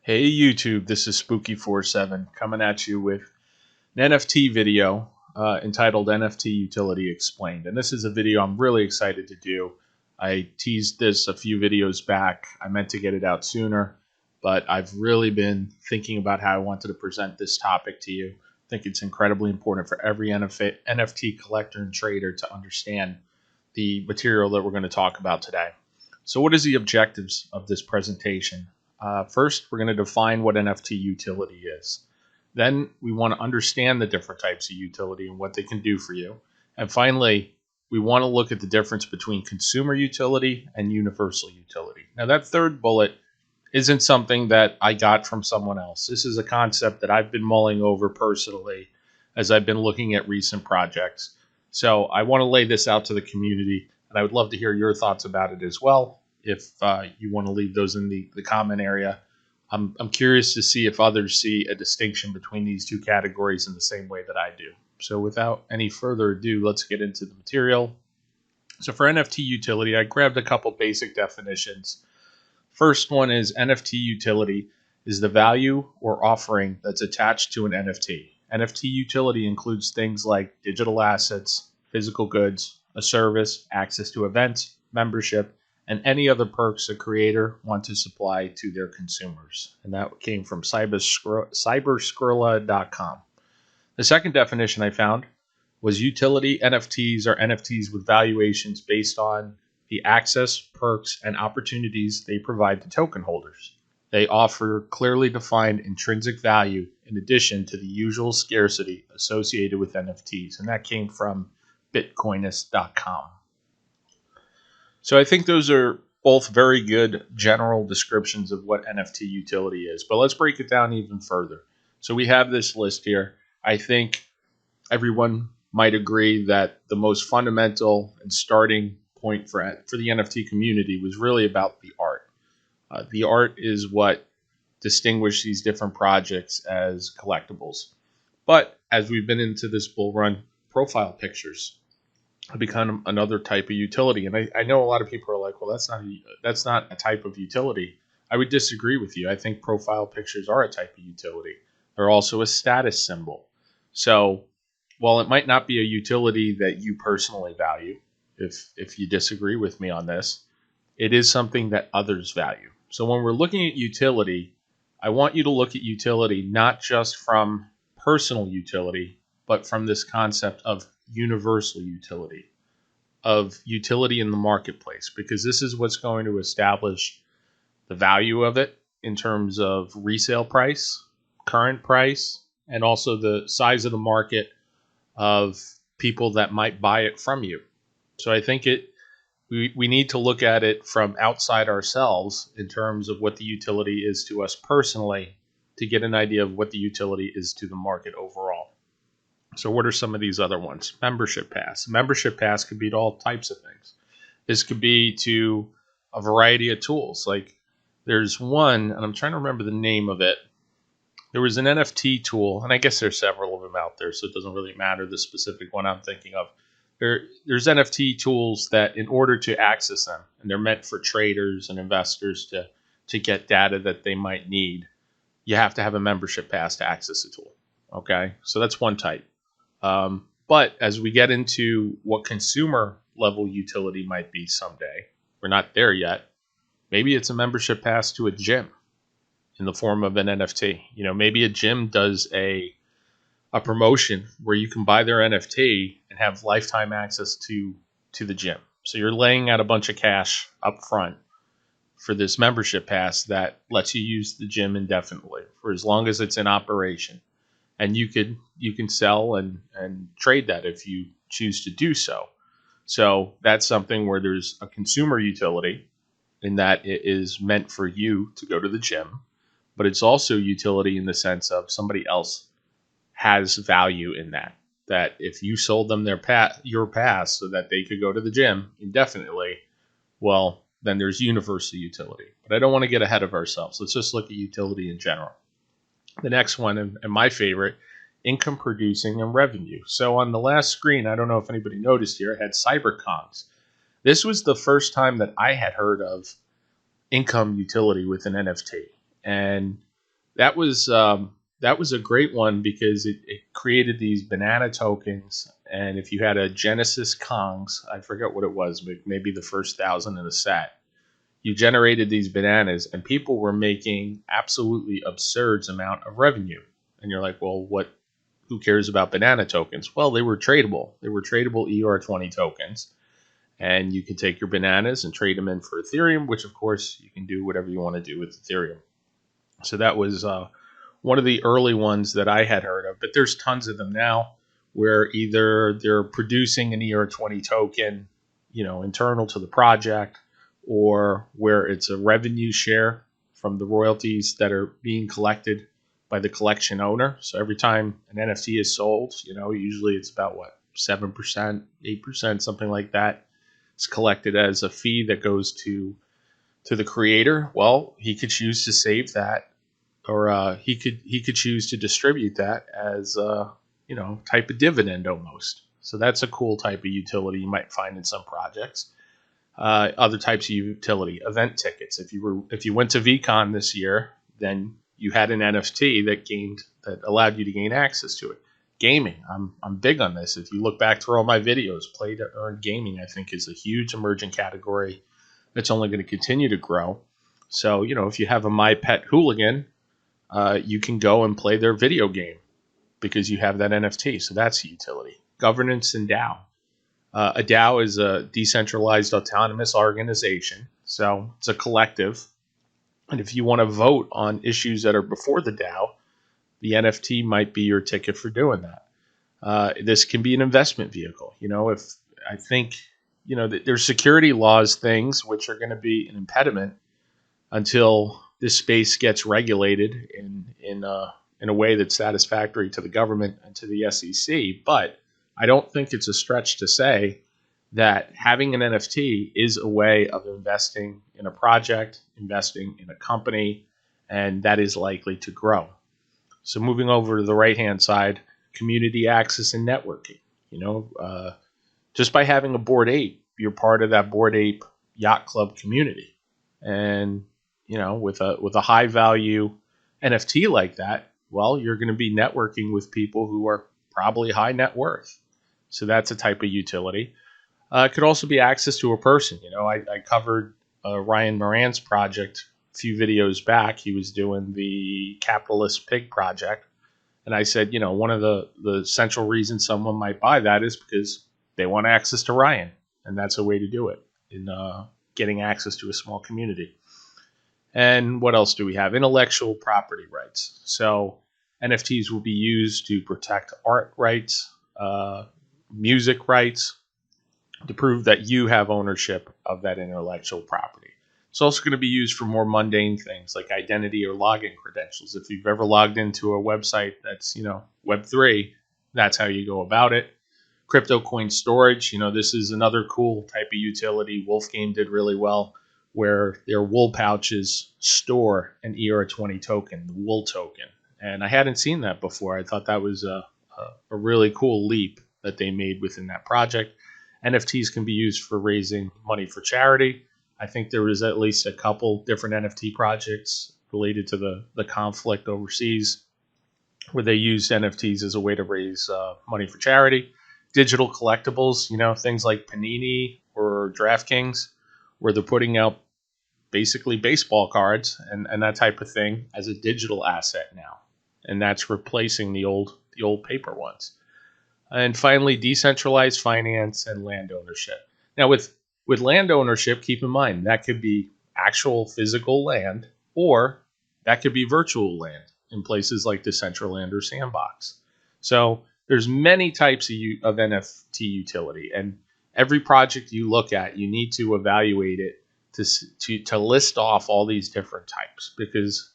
Hey YouTube, this is Spooky47 coming at you with an NFT video entitled NFT Utility Explained. And this is a video I'm really excited to do. I teased this a few videos back. I meant to get it out sooner, but I've really been thinking about how I wanted to present this topic to you. I think it's incredibly important for every NFT collector and trader to understand the material that we're going to talk about today. So what is the objectives of this presentation? First, we're going to define what NFT utility is. Then we want to understand the different types of utility and what they can do for you. And finally, we want to look at the difference between consumer utility and universal utility. Now, that third bullet isn't something that I got from someone else. This is a concept that I've been mulling over personally as I've been looking at recent projects. So I want to lay this out to the community, and I would love to hear your thoughts about it as well. If you want to leave those in the comment area. I'm curious to see if others see a distinction between these two categories in the same way that I do. So without any further ado, let's get into the material. So for NFT utility, I grabbed a couple basic definitions. First one is NFT utility is the value or offering that's attached to an NFT. NFT utility includes things like digital assets, physical goods, a service, access to events, membership, and any other perks a creator wants to supply to their consumers. And that came from cyberskrilla.com. The second definition I found was utility NFTs are NFTs with valuations based on the access, perks, and opportunities they provide to token holders. They offer clearly defined intrinsic value in addition to the usual scarcity associated with NFTs. And that came from bitcoinist.com. So I think those are both very good general descriptions of what NFT utility is. But let's break it down even further. So we have this list here. I think everyone might agree that the most fundamental and starting point for the NFT community was really about the art. The art is what distinguished these different projects as collectibles. But as we've been into this bull run, profile pictures become another type of utility. And I know a lot of people are like, well, that's not a type of utility. I would disagree with you. I think profile pictures are a type of utility. They're also a status symbol. So while it might not be a utility that you personally value, if you disagree with me on this, it is something that others value. So when we're looking at utility, I want you to look at utility not just from personal utility, but from this concept of universal utility, of utility in the marketplace, because this is what's going to establish the value of it in terms of resale price, current price, and also the size of the market of people that might buy it from you. So I think we need to look at it from outside ourselves in terms of what the utility is to us personally to get an idea of what the utility is to the market overall. So what are some of these other ones? Membership pass. Membership pass could be to all types of things. This could be to a variety of tools. Like there's one, and I'm trying to remember the name of it. There was an NFT tool, and I guess there's several of them out there, so it doesn't really matter the specific one I'm thinking of. There's NFT tools that in order to access them, and they're meant for traders and investors to get data that they might need, you have to have a membership pass to access the tool. Okay, so that's one type. But as we get into what consumer level utility might be someday, we're not there yet. Maybe it's a membership pass to a gym in the form of an NFT. You know, maybe a gym does a promotion where you can buy their NFT and have lifetime access to the gym. So you're laying out a bunch of cash up front for this membership pass that lets you use the gym indefinitely for as long as it's in operation. And you can sell and trade that if you choose to do so. So that's something where there's a consumer utility in that it is meant for you to go to the gym, but it's also utility in the sense of somebody else has value in that. That if you sold them your pass so that they could go to the gym indefinitely, well, then there's universal utility. But I don't want to get ahead of ourselves. Let's just look at utility in general. The next one, and my favorite, income producing and revenue. So on the last screen, I don't know if anybody noticed here, I had CyberCons. This was the first time that I had heard of income utility with an NFT. And that was a great one because it created these banana tokens, and if you had a Genesis Kongs, I forget what it was, but maybe the first 1,000 in the set, you generated these bananas, and people were making absolutely absurd amount of revenue. And you're like, well, what? Who cares about banana tokens? Well, they were tradable. They were tradable ER20 tokens, and you can take your bananas and trade them in for Ethereum, which of course you can do whatever you want to do with Ethereum. So that was one of the early ones that I had heard of, but there's tons of them now where either they're producing an ER20 token, internal to the project, or where it's a revenue share from the royalties that are being collected by the collection owner. So every time an NFT is sold, usually it's about what, 7%, 8%, something like that. It's collected as a fee that goes to the creator. Well, he could choose to save that, or he could choose to distribute that as type of dividend almost. So that's a cool type of utility you might find in some projects. Other types of utility, event tickets. If you went to VCon this year, then you had an NFT that allowed you to gain access to it. Gaming, I'm big on this. If you look back through all my videos, play to earn gaming, I think is a huge emerging category that's only going to continue to grow. So if you have a My Pet Hooligan, you can go and play their video game because you have that NFT. So that's a utility. Governance and DAO. A DAO is a decentralized autonomous organization. So it's a collective. And if you want to vote on issues that are before the DAO, the NFT might be your ticket for doing that. This can be an investment vehicle. If I think, there's security laws things which are going to be an impediment until this space gets regulated in a way that's satisfactory to the government and to the SEC. But I don't think it's a stretch to say that having an NFT is a way of investing in a project, investing in a company, and that is likely to grow. So moving over to the right-hand side, community access and networking. Just by having a Bored Ape, you're part of that Bored Ape Yacht Club community. And with a high value NFT like that, well, you're going to be networking with people who are probably high net worth. So that's a type of utility. It could also be access to a person. I covered Ryan Moran's project a few videos back. He was doing the Capitalist Pig project. And I said, one of the central reasons someone might buy that is because they want access to Ryan. And that's a way to do it in getting access to a small community. And what else do we have? Intellectual property rights. So NFTs will be used to protect art rights, music rights, to prove that you have ownership of that intellectual property. It's also going to be used for more mundane things like identity or login credentials. If you've ever logged into a website that's, Web3, that's how you go about it. Crypto coin storage, this is another cool type of utility. Wolfgame did really well, where their wool pouches store an ER20 token, the wool token. And I hadn't seen that before. I thought that was a really cool leap that they made within that project. NFTs can be used for raising money for charity. I think there was at least a couple different NFT projects related to the conflict overseas where they used NFTs as a way to raise money for charity. Digital collectibles, things like Panini or DraftKings, where they're putting out basically baseball cards and that type of thing as a digital asset now. And that's replacing the old paper ones. And finally, decentralized finance and land ownership. Now, with land ownership, keep in mind that could be actual physical land, or that could be virtual land in places like Decentraland or Sandbox. So there's many types of NFT utility, and every project you look at, you need to evaluate it to list off all these different types, because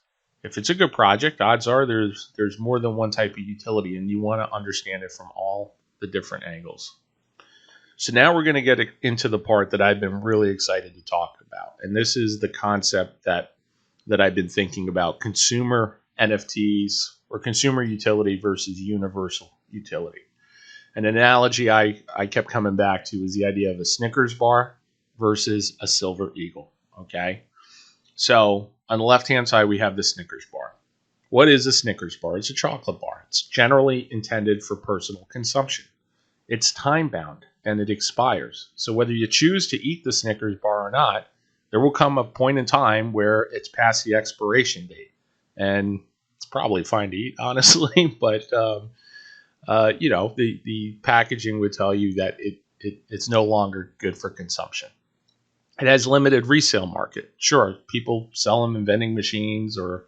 if it's a good project, odds are there's more than one type of utility, and you want to understand it from all the different angles. So now we're going to get into the part that I've been really excited to talk about, and this is the concept that I've been thinking about: consumer NFTs, or consumer utility versus universal utility. An analogy I kept coming back to is the idea of a Snickers bar versus a Silver Eagle. Okay, so on the left-hand side, we have the Snickers bar. What is a Snickers bar? It's a chocolate bar. It's generally intended for personal consumption. It's time bound and it expires. So whether you choose to eat the Snickers bar or not, there will come a point in time where it's past the expiration date. And it's probably fine to eat, honestly, but the packaging would tell you that it's no longer good for consumption. It has limited resale market. Sure, people sell them in vending machines, or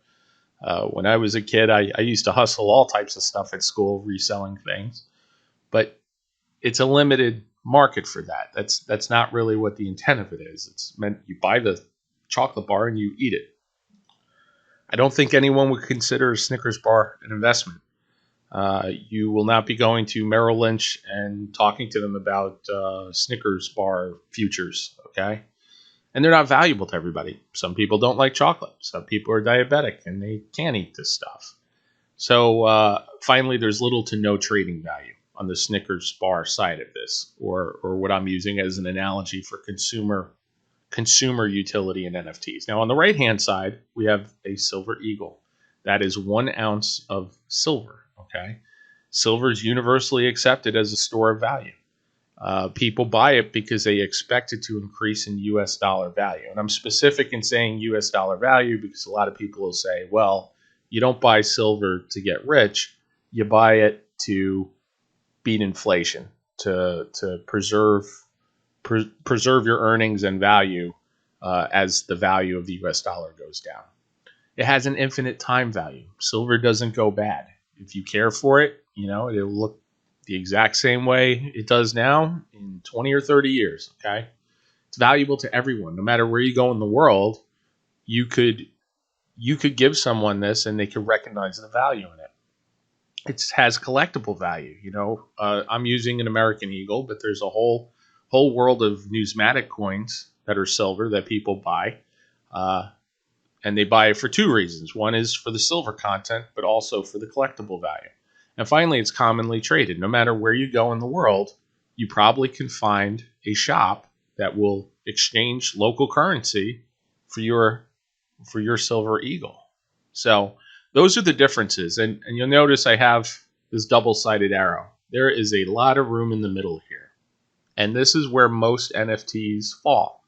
when I was a kid, I used to hustle all types of stuff at school, reselling things. But it's a limited market for that. That's not really what the intent of it is. It's meant you buy the chocolate bar and you eat it. I don't think anyone would consider a Snickers bar an investment. You will not be going to Merrill Lynch and talking to them about Snickers bar futures, okay? And they're not valuable to everybody. Some people don't like chocolate. Some people are diabetic and they can't eat this stuff. So finally, there's little to no trading value on the Snickers bar side of this, or what I'm using as an analogy for consumer utility in NFTs. Now, on the right-hand side, we have a silver eagle. That is 1 ounce of silver, okay? Silver is universally accepted as a store of value. People buy it because they expect it to increase in US dollar value. And I'm specific in saying US dollar value because a lot of people will say, well, you don't buy silver to get rich, you buy it to beat inflation, to preserve your earnings and value as the value of the US dollar goes down. It has an infinite time value. Silver doesn't go bad. If you care for it, it'll look the exact same way it does now in 20 or 30 years, okay? It's valuable to everyone. No matter where you go in the world, you could give someone this and they could recognize the value in it. It has collectible value. I'm using an American Eagle, but there's a whole world of numismatic coins that are silver that people buy. And they buy it for two reasons. One is for the silver content, but also for the collectible value. And finally, it's commonly traded. No matter where you go in the world, you probably can find a shop that will exchange local currency for your silver eagle. So those are the differences. And you'll notice I have this double-sided arrow. There is a lot of room in the middle here. And this is where most NFTs fall.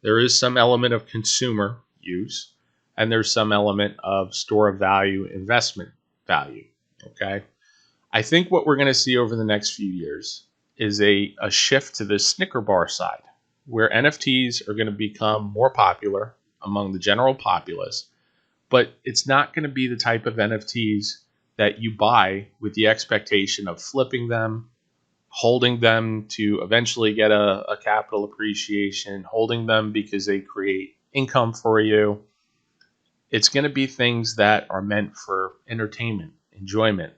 There is some element of consumer use, and there's some element of store of value, investment value. Okay. I think what we're going to see over the next few years is a shift to the Snicker bar side, where NFTs are going to become more popular among the general populace, but it's not going to be the type of NFTs that you buy with the expectation of flipping them, holding them to eventually get a capital appreciation, holding them because they create income for you. It's going to be things that are meant for entertainment, enjoyment.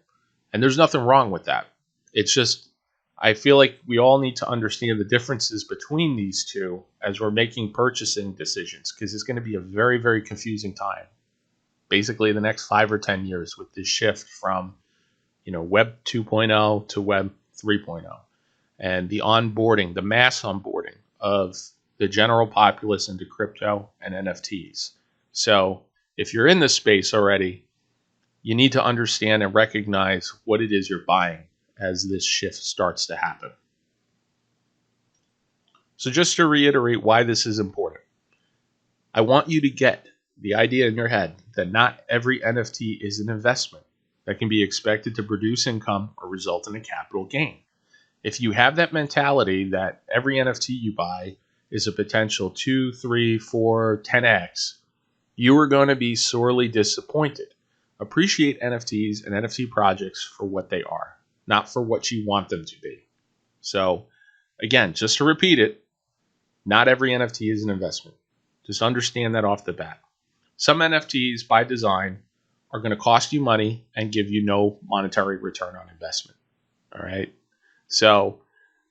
And there's nothing wrong with that. It's just, I feel like we all need to understand the differences between these two as we're making purchasing decisions, because it's going to be a very, very confusing time. Basically, the next 5 or 10 years with this shift from, Web 2.0 to Web 3.0, and the onboarding, the mass onboarding of the general populace into crypto and NFTs. So if you're in this space already, you need to understand and recognize what it is you're buying as this shift starts to happen. So just to reiterate why this is important, I want you to get the idea in your head that not every NFT is an investment that can be expected to produce income or result in a capital gain. If you have that mentality that every NFT you buy is a potential 2, 3, 4, 10x, you are going to be sorely disappointed. Appreciate NFTs and NFT projects for what they are, not for what you want them to be. So again, just to repeat it, not every NFT is an investment. Just understand that off the bat. Some NFTs by design are going to cost you money and give you no monetary return on investment. All right. So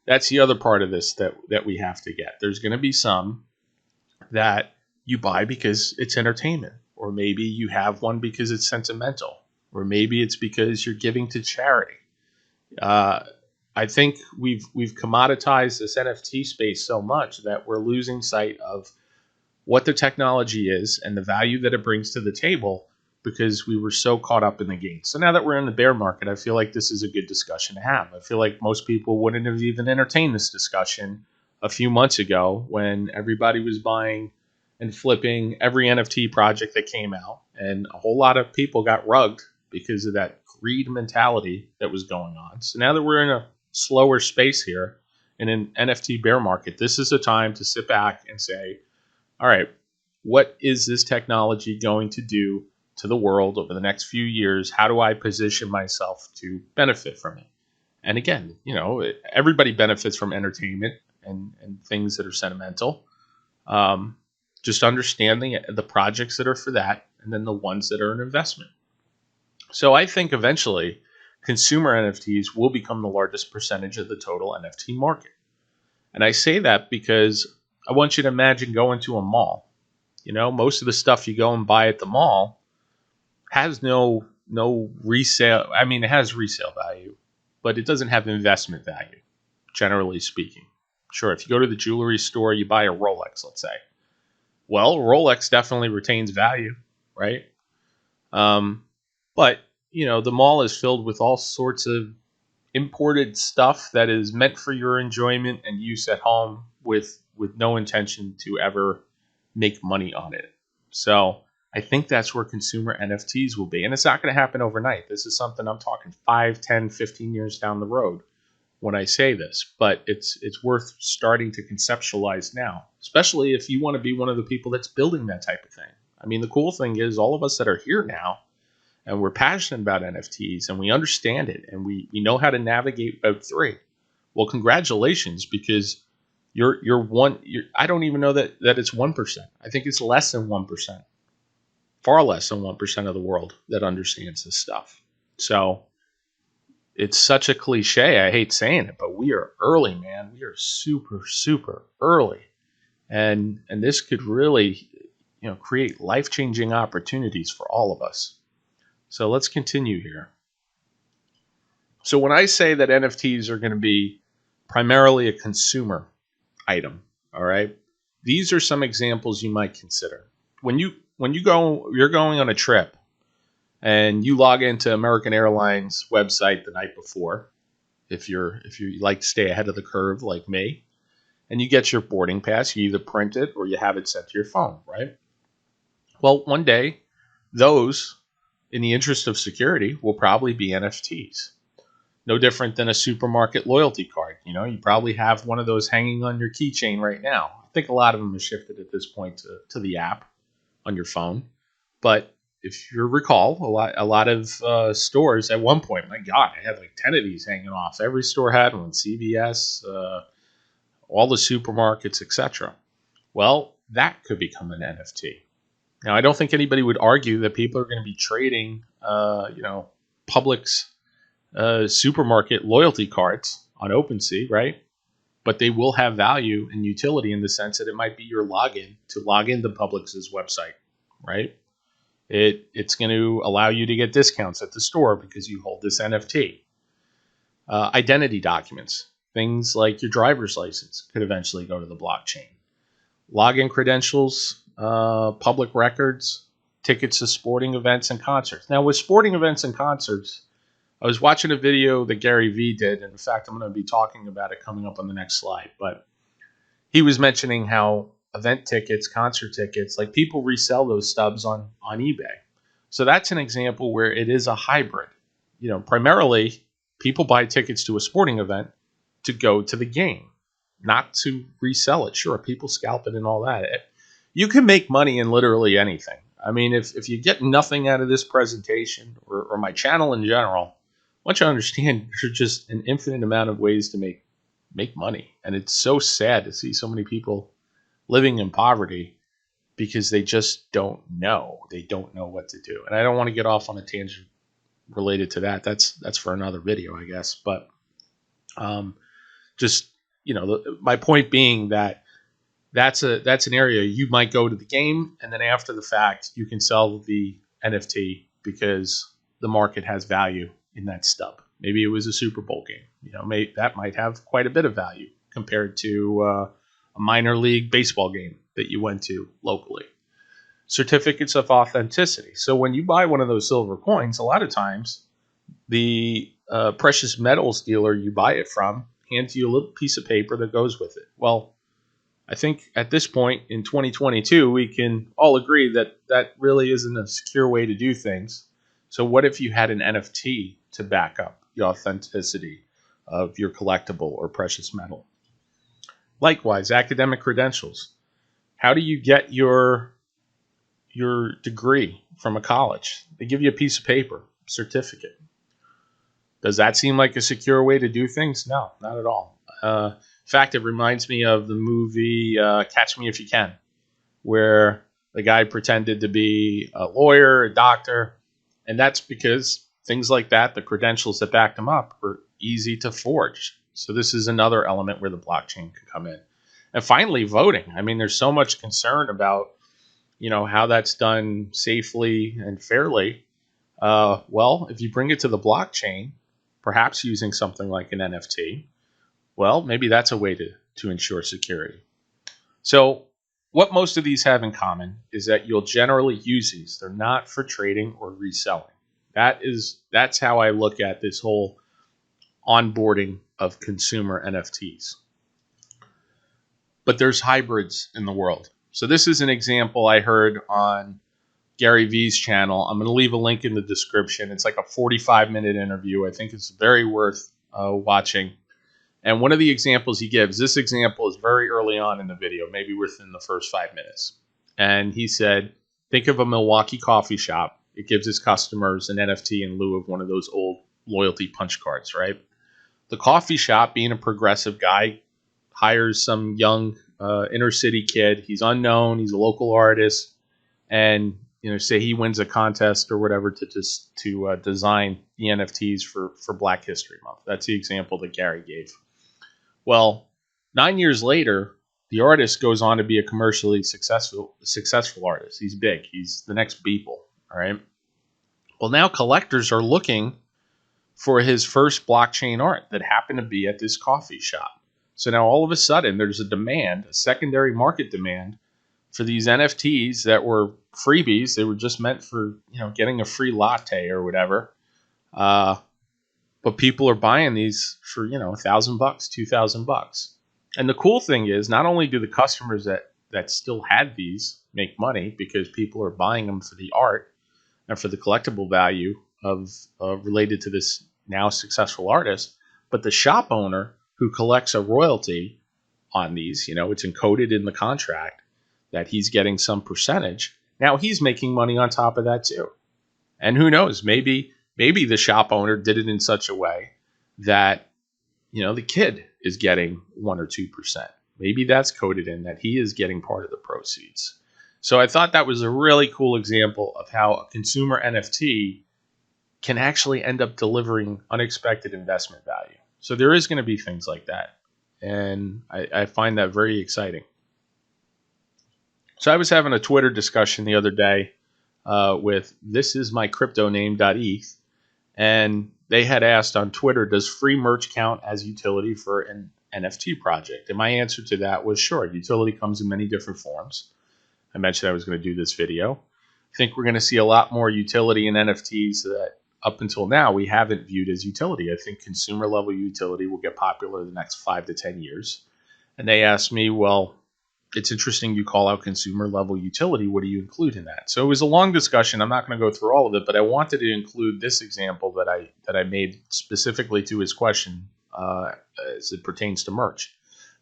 that's the other part of this that we have to get. There's going to be some that you buy because it's entertainment, or maybe you have one because it's sentimental, or maybe it's because you're giving to charity. I think we've commoditized this NFT space so much that we're losing sight of what the technology is and the value that it brings to the table, because we were so caught up in the gain. So now that we're in the bear market, I feel like this is a good discussion to have. I feel like most people wouldn't have even entertained this discussion a few months ago when everybody was buying and flipping every NFT project that came out, and a whole lot of people got rugged because of that greed mentality that was going on. So now that we're in a slower space here in an NFT bear market, this is a time to sit back and say, all right, what is this technology going to do to the world over the next few years? How do I position myself to benefit from it? And again, everybody benefits from entertainment and things that are sentimental. Just understanding the projects that are for that, and then the ones that are an investment. So I think eventually consumer NFTs will become the largest percentage of the total NFT market. And I say that because I want you to imagine going to a mall. Most of the stuff you go and buy at the mall has no resale. I mean, it has resale value, but it doesn't have investment value, generally speaking. Sure, if you go to the jewelry store, you buy a Rolex, let's say. Well, Rolex definitely retains value, right? But the mall is filled with all sorts of imported stuff that is meant for your enjoyment and use at home with no intention to ever make money on it. So I think that's where consumer NFTs will be. And it's not going to happen overnight. This is something I'm talking 5, 10, 15 years down the road when I say this. But it's worth starting to conceptualize now, especially if you want to be one of the people that's building that type of thing. I mean, the cool thing is all of us that are here now, and we're passionate about NFTs, and we understand it, and we know how to navigate Web3. Well, congratulations, because you're one. I don't even know that it's 1%. I think it's less than 1%, far less than 1% of the world that understands this stuff. So it's such a cliche. I hate saying it, but we are early, man. We are super, super early, and this could really, create life-changing opportunities for all of us. So let's continue here. So when I say that NFTs are going to be primarily a consumer item, all right, these are some examples you might consider. When you're going on a trip and you log into American Airlines website the night before, if you like to stay ahead of the curve like me, and you get your boarding pass, you either print it or you have it sent to your phone, right? Well, one day, those, in the interest of security, will probably be NFTs. No different than a supermarket loyalty card. You probably have one of those hanging on your keychain right now. I think a lot of them have shifted at this point to the app on your phone. But if you recall, a lot of stores at one point, my God, I had like 10 of these hanging off. Every store had one, CVS, all the supermarkets, etc. Well, that could become an NFT. Now, I don't think anybody would argue that people are going to be trading, Publix supermarket loyalty cards on OpenSea, right? But they will have value and utility in the sense that it might be your login to log into Publix's website, right? It's going to allow you to get discounts at the store because you hold this NFT. Identity documents, things like your driver's license, could eventually go to the blockchain. Login credentials, public records, tickets to sporting events and concerts. Now, with sporting events and concerts, I was watching a video that Gary Vee did, and in fact, I'm going to be talking about it coming up on the next slide. But he was mentioning how event tickets, concert tickets, like people resell those stubs on eBay. So that's an example where it is a hybrid. Primarily, people buy tickets to a sporting event to go to the game, not to resell it. Sure, people scalp it and all that. You can make money in literally anything. I mean, if you get nothing out of this presentation or my channel in general, once you understand there's just an infinite amount of ways to make money. And it's so sad to see so many people living in poverty because they just don't know. They don't know what to do. And I don't want to get off on a tangent related to that. That's for another video, I guess. But my point being that that's an area you might go to the game, and then after the fact, you can sell the NFT because the market has value in that stub. Maybe it was a Super Bowl game. That might have quite a bit of value compared to a minor league baseball game that you went to locally. certificates of authenticity. So when you buy one of those silver coins, a lot of times the precious metals dealer you buy it from hands you a little piece of paper that goes with it. Well, I think at this point in 2022, we can all agree that that really isn't a secure way to do things. So, what if you had an NFT to back up the authenticity of your collectible or precious metal? Likewise, academic credentials. How do you get your degree from a college? They give you a piece of paper, certificate. Does that seem like a secure way to do things? No, not at all. In fact, it reminds me of the movie Catch Me If You Can, where the guy pretended to be a lawyer, a doctor, and that's because things like that, the credentials that backed them up, were easy to forge. So this is another element where the blockchain could come in. And finally, voting. I mean, there's so much concern about how that's done safely and fairly. Well, if you bring it to the blockchain, perhaps using something like an NFT, well, maybe that's a way to ensure security. So what most of these have in common is that you'll generally use these. They're not for trading or reselling. That's how I look at this whole onboarding of consumer NFTs. But there's hybrids in the world. So this is an example I heard on Gary Vee's channel. I'm going to leave a link in the description. It's like a 45-minute interview. I think it's very worth watching. And one of the examples he gives, this example is very early on in the video, maybe within the first 5 minutes. And he said, think of a Milwaukee coffee shop. It gives its customers an NFT in lieu of one of those old loyalty punch cards, right? The coffee shop, being a progressive guy, hires some young inner city kid. He's unknown. He's a local artist. And say he wins a contest or whatever to design the NFTs for Black History Month. That's the example that Gary gave. Well, 9 years later, the artist goes on to be a commercially successful artist. He's big. He's the next Beeple. All right. Well, now collectors are looking for his first blockchain art that happened to be at this coffee shop. So now all of a sudden there's a demand, a secondary market demand for these NFTs that were freebies. They were just meant for, getting a free latte or whatever. But people are buying these for, $1,000, $2,000. And the cool thing is, not only do the customers that still had these make money because people are buying them for the art and for the collectible value of related to this now successful artist, but the shop owner who collects a royalty on these, it's encoded in the contract that he's getting some percentage. Now he's making money on top of that too. And who knows, maybe the shop owner did it in such a way that, the kid is getting 1 or 2%. Maybe that's coded in that he is getting part of the proceeds. So I thought that was a really cool example of how a consumer NFT can actually end up delivering unexpected investment value. So there is going to be things like that. And I find that very exciting. So I was having a Twitter discussion the other day with thisismycryptoname.eth, and they had asked on Twitter, does free merch count as utility for an NFT project? And my answer to that was sure. Utility comes in many different forms. I mentioned I was going to do this video. I think we're going to see a lot more utility in NFTs that up until now we haven't viewed as utility. I think consumer level utility will get popular in the next 5 to 10 years. And they asked me, well, it's interesting you call out consumer level utility. What do you include in that? So it was a long discussion. I'm not going to go through all of it, but I wanted to include this example that I made specifically to his question as it pertains to merch.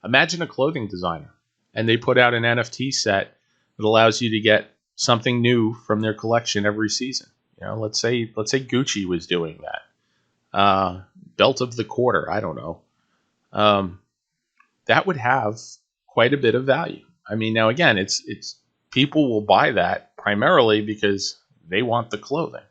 Imagine a clothing designer, and they put out an NFT set that allows you to get something new from their collection every season. Let's say Gucci was doing that. Belt of the quarter. I don't know. That would have quite a bit of value. I mean, now again, it's people will buy that primarily because they want the clothing.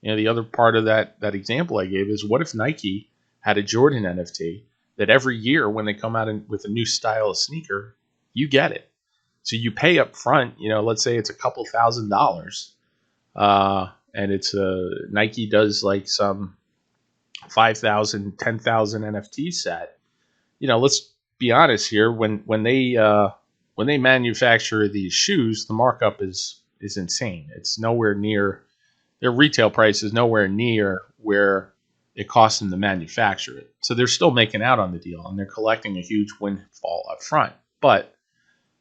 The other part of that example I gave is, what if Nike had a Jordan NFT that every year when they come out with a new style of sneaker, you get it. So you pay up front, let's say it's a couple $1,000, and it's Nike does like some 5,000, 10,000 NFT set. Let's be honest here. When they manufacture these shoes, the markup is is insane. It's nowhere near, their retail price is nowhere near where it costs them to manufacture it. So they're still making out on the deal, and they're collecting a huge windfall up front. But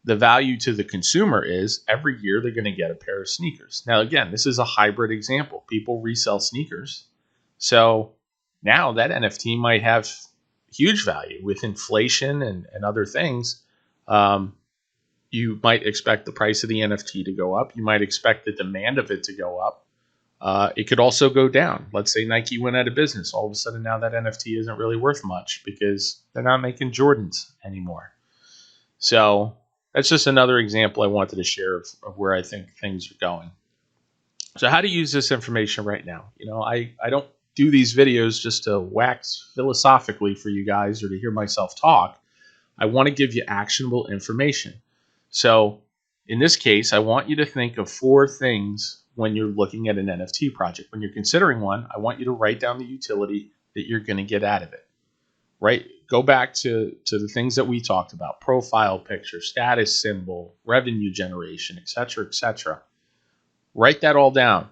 the value to the consumer is every year they're going to get a pair of sneakers. Now, again, this is a hybrid example. People resell sneakers. So now that NFT might have huge value with inflation and other things. You might expect the price of the NFT to go up. You might expect the demand of it to go up. It could also go down. Let's say Nike went out of business. All of a sudden now that NFT isn't really worth much because they're not making Jordans anymore. So that's just another example I wanted to share of where I think things are going. So how to use this information right now. I don't do these videos just to wax philosophically for you guys or to hear myself talk. I want to give you actionable information. So in this case, I want you to think of 4 things when you're looking at an NFT project. When you're considering one, I want you to write down the utility that you're going to get out of it. Right? Go back to the things that we talked about: profile picture, status symbol, revenue generation, etc., etc. Write that all down.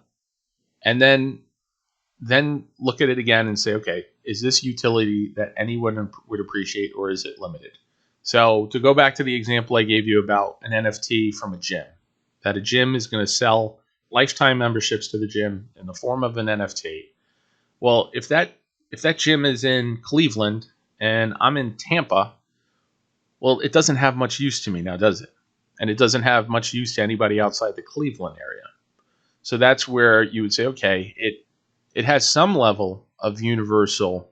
And then look at it again and say, okay, is this utility that anyone would appreciate, or is it limited? So to go back to the example I gave you about an NFT from a gym, that a gym is going to sell lifetime memberships to the gym in the form of an NFT. Well, if that gym is in Cleveland and I'm in Tampa, well, it doesn't have much use to me now, does it? And it doesn't have much use to anybody outside the Cleveland area. So that's where you would say, okay, it has some level of universal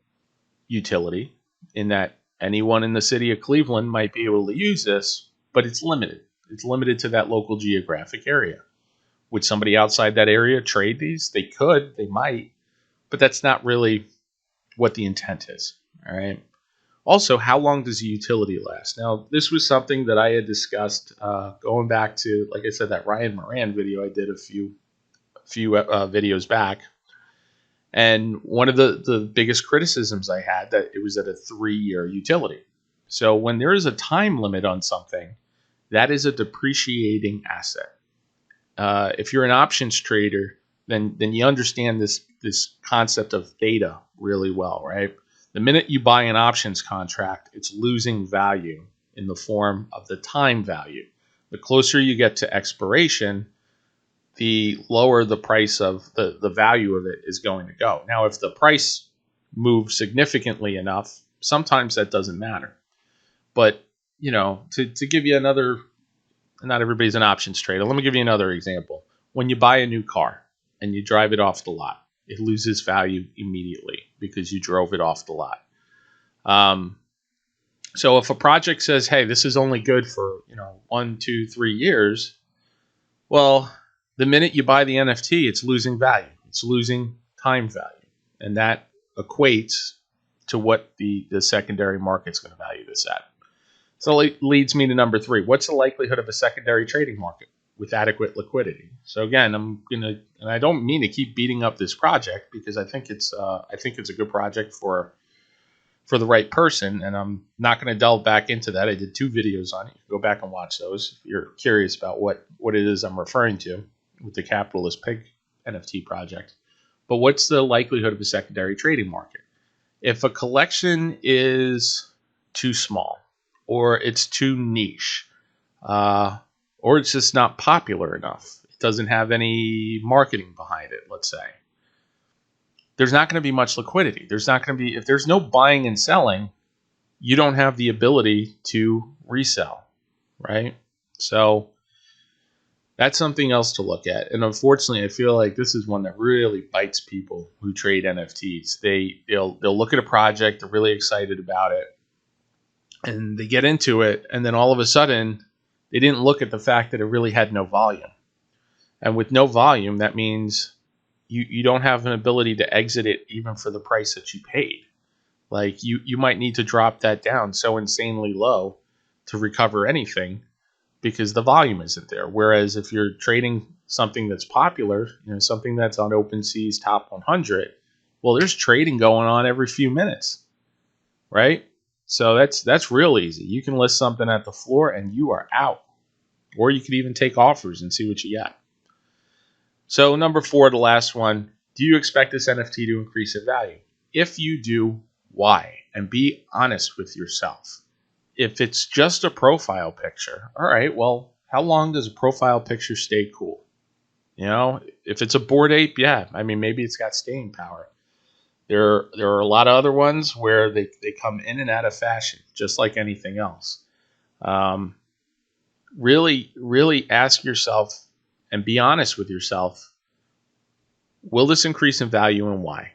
utility in that anyone in the city of Cleveland might be able to use this, but it's limited. It's limited to that local geographic area. Would somebody outside that area trade these? They could, they might, but that's not really what the intent is. All right. Also, how long does the utility last? Now, this was something that I had discussed going back to, like I said, that Ryan Moran video I did a few videos back. And one of the biggest criticisms I had, that it was at a 3-year utility. So when there is a time limit on something, that is a depreciating asset. If you're an options trader, then you understand this concept of theta really well, right? The minute you buy an options contract, it's losing value in the form of the time value. The closer you get to expiration, the lower the price of the value of it is going to go. Now, if the price moves significantly enough, sometimes that doesn't matter. But, to give you another, not everybody's an options trader. Let me give you another example. When you buy a new car and you drive it off the lot, it loses value immediately because you drove it off the lot. So if a project says, hey, this is only good for 1, 2, 3 years, well, the minute you buy the NFT, it's losing value. It's losing time value. And that equates to what the secondary market's going to value this at. So it leads me to number 3. What's the likelihood of a secondary trading market with adequate liquidity? So again, and I don't mean to keep beating up this project because I think it's a good project for the right person, and I'm not going to delve back into that. I did 2 videos on it. You can go back and watch those if you're curious about what it is I'm referring to with the capitalist pig NFT project. But what's the likelihood of a secondary trading market? If a collection is too small, or it's too niche, or it's just not popular enough, it doesn't have any marketing behind it, let's say, there's not going to be much liquidity. There's not going to be, if there's no buying and selling, you don't have the ability to resell, right? So that's something else to look at. And unfortunately, I feel like this is one that really bites people who trade NFTs. They'll look at a project, they're really excited about it, and they get into it, and then all of a sudden, they didn't look at the fact that it really had no volume. And with no volume, that means you don't have an ability to exit it even for the price that you paid. Like you might need to drop that down so insanely low to recover anything because the volume isn't there. Whereas if you're trading something that's popular, something that's on OpenSea's top 100, well, there's trading going on every few minutes, right? So that's real easy. You can list something at the floor and you are out. Or you could even take offers and see what you get. So number 4, the last one, do you expect this NFT to increase in value? If you do, why? And be honest with yourself. If it's just a profile picture, all right, well, how long does a profile picture stay cool? You know, if it's a Bored Ape, yeah, I mean, maybe it's got staying power. There are a lot of other ones where they come in and out of fashion, just like anything else. Um, really ask yourself and be honest with yourself, will this increase in value and why?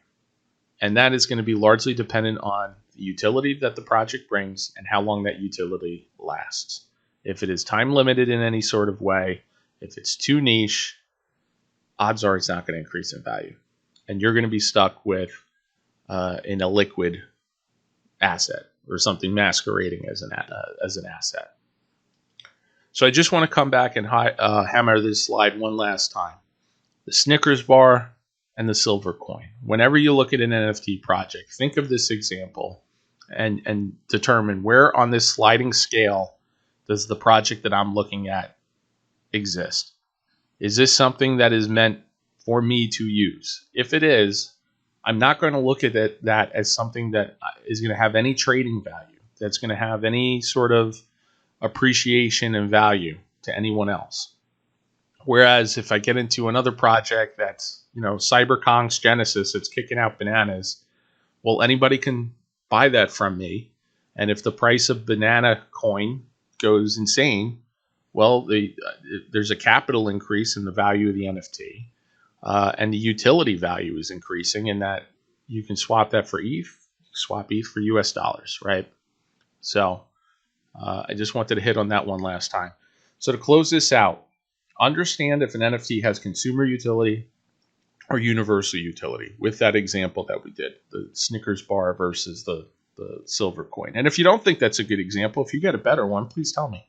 And that is going to be largely dependent on the utility that the project brings and how long that utility lasts. If it is time limited in any sort of way, if it's too niche, odds are it's not going to increase in value. And you're going to be stuck with in a liquid asset or something masquerading as an asset. So I just want to come back and hammer this slide one last time. The Snickers bar and the silver coin. Whenever you look at an NFT project, think of this example and determine where on this sliding scale does the project that I'm looking at exist. Is this something that is meant for me to use? If it is, I'm not going to look at that as something that is going to have any trading value, that's going to have any sort of appreciation and value to anyone else. Whereas if I get into another project that's, CyberKong's Genesis, it's kicking out bananas, well, anybody can buy that from me. And if the price of banana coin goes insane, well, there's a capital increase in the value of the NFT. And the utility value is increasing in that you can swap that for ETH, swap ETH for US dollars, right? So I just wanted to hit on that one last time. So to close this out, understand if an NFT has consumer utility or universal utility with that example that we did, the Snickers bar versus the silver coin. And if you don't think that's a good example, if you get a better one, please tell me.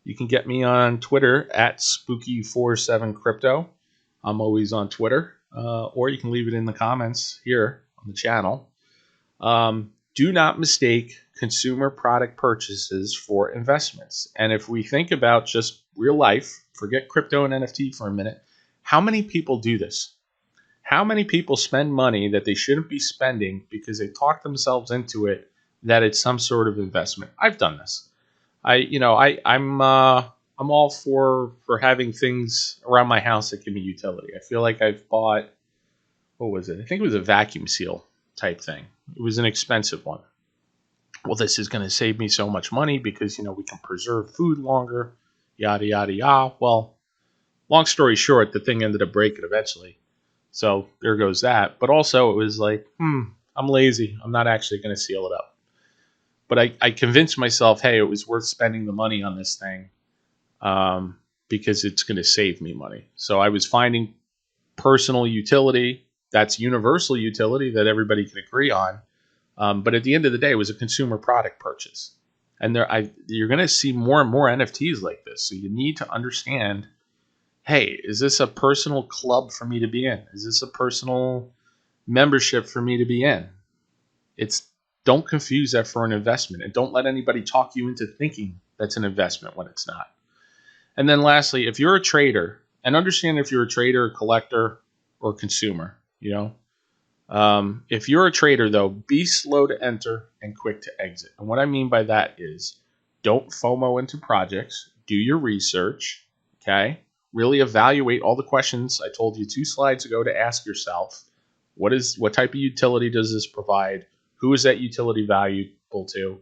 You can get me on Twitter at Spooky47Crypto. I'm always on Twitter, or you can leave it in the comments here on the channel. Do not mistake consumer product purchases for investments. And if we think about just real life, forget crypto and NFT for a minute, how many people do this? How many people spend money that they shouldn't be spending because they talk themselves into it that it's some sort of investment? I've done this. I'm all for having things around my house that give me utility. I feel like I've bought, what was it? I think it was a vacuum seal type thing. It was an expensive one. Well, this is going to save me so much money because, we can preserve food longer, yada, yada, yada. Well, long story short, the thing ended up breaking eventually. So there goes that. But also it was like, I'm lazy. I'm not actually going to seal it up. But I convinced myself, hey, it was worth spending the money on this thing because it's going to save me money. So I was finding personal utility, that's universal utility that everybody can agree on. But at the end of the day, it was a consumer product purchase. And you're going to see more and more NFTs like this. So you need to understand, hey, is this a personal club for me to be in? Is this a personal membership for me to be in? Don't confuse that for an investment, and don't let anybody talk you into thinking that's an investment when it's not. And then lastly, if you're a trader, and understand if you're a trader, collector, or consumer, if you're a trader, though, be slow to enter and quick to exit. And what I mean by that is don't FOMO into projects, do your research, okay? Really evaluate all the questions I told you 2 slides ago to ask yourself. What type of utility does this provide? Who is that utility valuable to?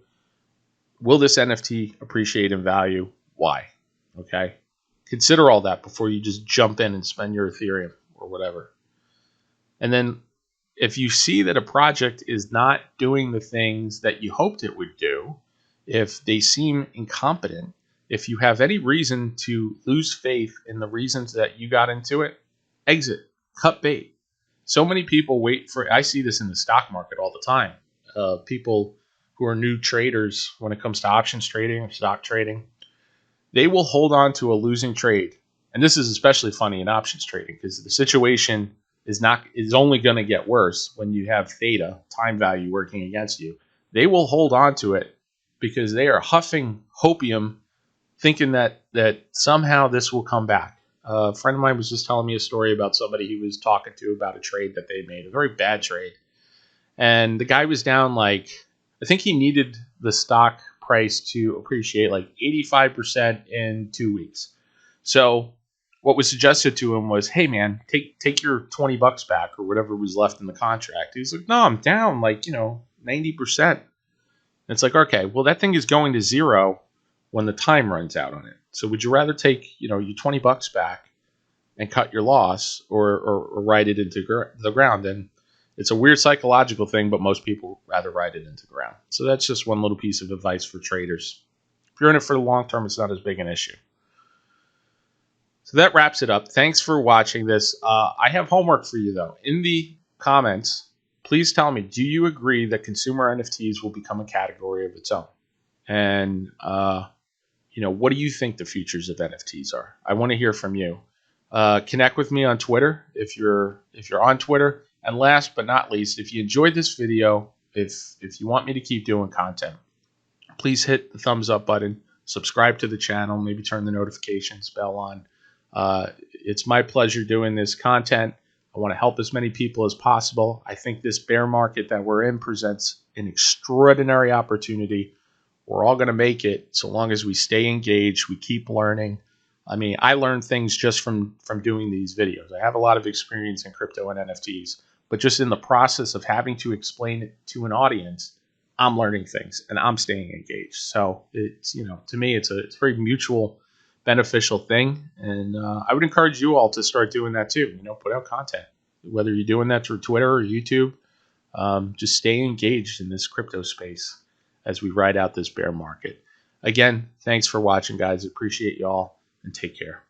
Will this NFT appreciate in value? Why? Okay? Consider all that before you just jump in and spend your Ethereum or whatever. And then if you see that a project is not doing the things that you hoped it would do, if they seem incompetent, if you have any reason to lose faith in the reasons that you got into it, exit, cut bait. So many people I see this in the stock market all the time. People who are new traders when it comes to options trading or stock trading, they will hold on to a losing trade. And this is especially funny in options trading because the situation is only going to get worse when you have theta, time value, working against you. They will hold on to it because they are huffing hopium, thinking that somehow this will come back. A friend of mine was just telling me a story about somebody he was talking to about a trade that they made, a very bad trade. And the guy was down like, I think he needed the stock price to appreciate like 85% in 2 weeks. So what was suggested to him was, hey man, take your $20 back or whatever was left in the contract. He's like, no, I'm down like, 90%. It's like, okay, well that thing is going to zero when the time runs out on it. So would you rather take, your $20 back and cut your loss, or ride it into the ground? And it's a weird psychological thing, but most people rather ride it into the ground. So that's just one little piece of advice for traders. If you're in it for the long term, it's not as big an issue. So that wraps it up. Thanks for watching this. I have homework for you, though. In the comments, please tell me, do you agree that consumer NFTs will become a category of its own? And, what do you think the futures of NFTs are? I want to hear from you. Connect with me on Twitter if you're on Twitter. And last but not least, if you enjoyed this video, if you want me to keep doing content, please hit the thumbs up button, subscribe to the channel, maybe turn the notifications bell on. It's my pleasure doing this content. I want to help as many people as possible. I think this bear market that we're in presents an extraordinary opportunity. We're all going to make it so long as we stay engaged, we keep learning. I mean, I learned things just from doing these videos. I have a lot of experience in crypto and NFTs, but just in the process of having to explain it to an audience, I'm learning things and I'm staying engaged. So it's, to me, it's a very mutual beneficial thing. And I would encourage you all to start doing that too. Put out content, whether you're doing that through Twitter or YouTube. Just stay engaged in this crypto space as we ride out this bear market. Again, thanks for watching, guys. Appreciate y'all, and take care.